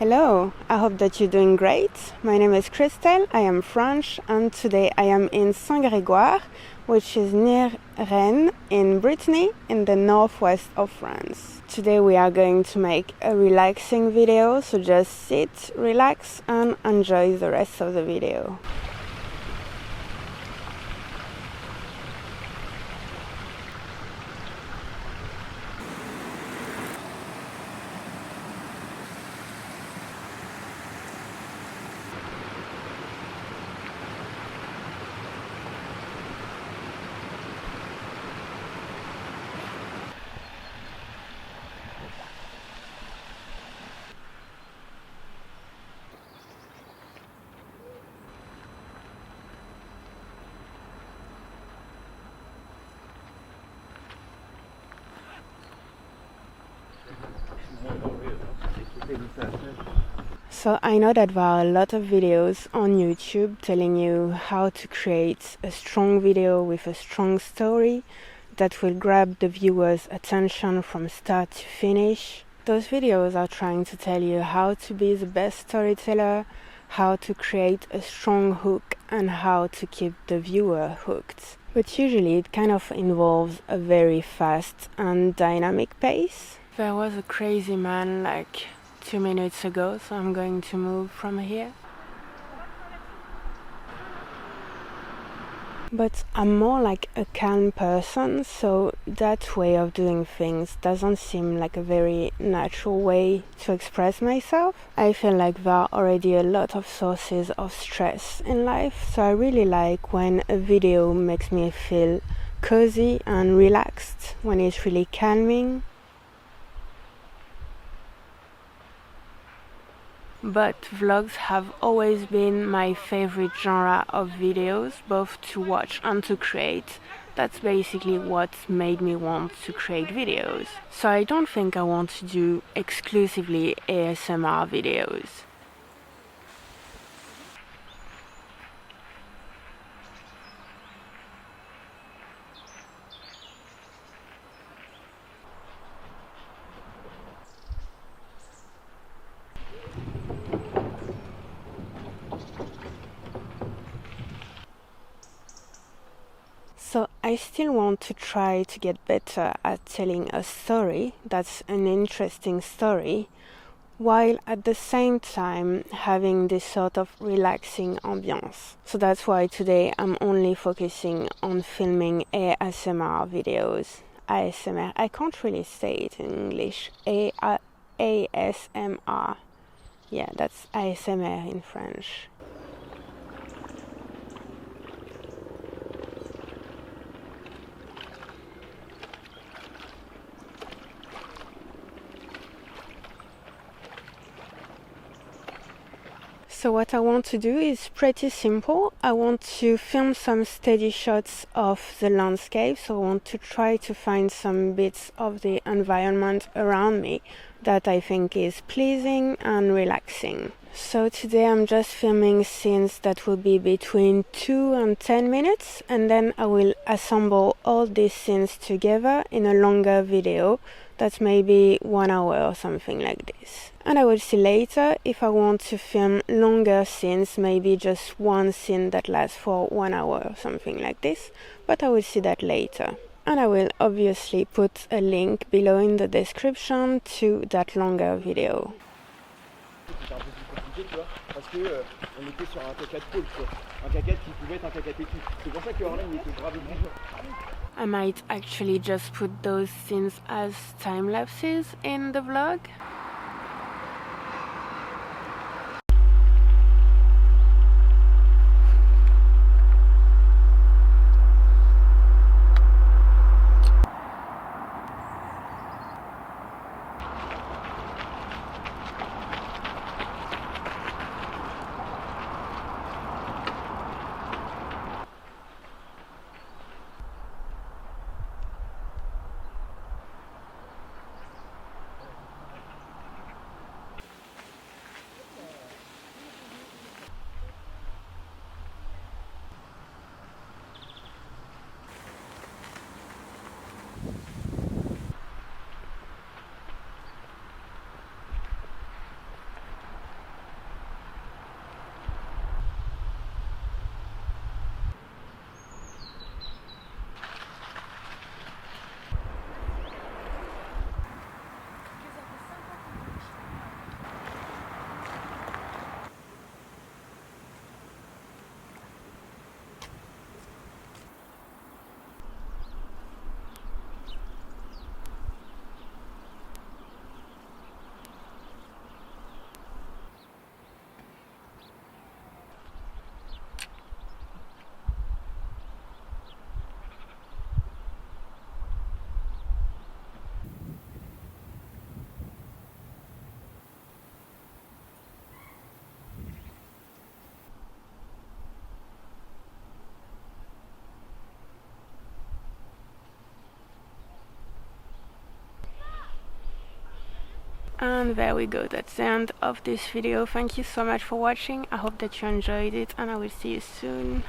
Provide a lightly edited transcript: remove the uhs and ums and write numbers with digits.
Hello, I hope that you're doing great. My name is Christelle, I am French, and today I am in Saint-Grégoire, which is near Rennes in Brittany in the northwest of France. Today we are going to make a relaxing video, so just sit, relax and enjoy the rest of the video. So I know that there are a lot of videos on YouTube telling you how to create a strong video with a strong story that will grab the viewer's attention from start to finish. Those videos are trying to tell you how to be the best storyteller, how to create a strong hook, and how to keep the viewer hooked. But usually it kind of involves a very fast and dynamic pace. There was a crazy man like 2 minutes ago, so I'm going to move from here. But I'm more like a calm person, so that way of doing things doesn't seem like a very natural way to express myself. I feel like there are already a lot of sources of stress in life, so I really like when a video makes me feel cozy and relaxed, when it's really calming. But vlogs have always been my favorite genre of videos, both to watch and to create. That's basically what made me want to create videos. So I don't think I want to do exclusively ASMR videos. So I still want to try to get better at telling a story that's an interesting story, while at the same time having this sort of relaxing ambience. So that's why today I'm only focusing on filming ASMR videos. ASMR, I can't really say it in English. ASMR. Yeah, that's ASMR in French. So what I want to do is pretty simple. I want to film some steady shots of the landscape, so I want to try to find some bits of the environment around me that I think is pleasing and relaxing. So today I'm just filming scenes that will be between 2 and 10 minutes, and then I will assemble all these scenes together in a longer video that's maybe 1 hour or something like this. And I will see later if I want to film longer scenes, maybe just one scene that lasts for 1 hour or something like this, but I will see that later. And I will obviously put a link below in the description to that longer video. C'était un peu plus compliqué, tu vois, parce que on était sur un caca de pôle, tu vois, un caca qui pouvait être un caca écu. C'est pour ça que Hollyland était grave dur. I might actually just put those scenes as time lapses in the vlog. And there we go, that's the end of this video. Thank you so much for watching. I hope that you enjoyed it, and I will see you soon.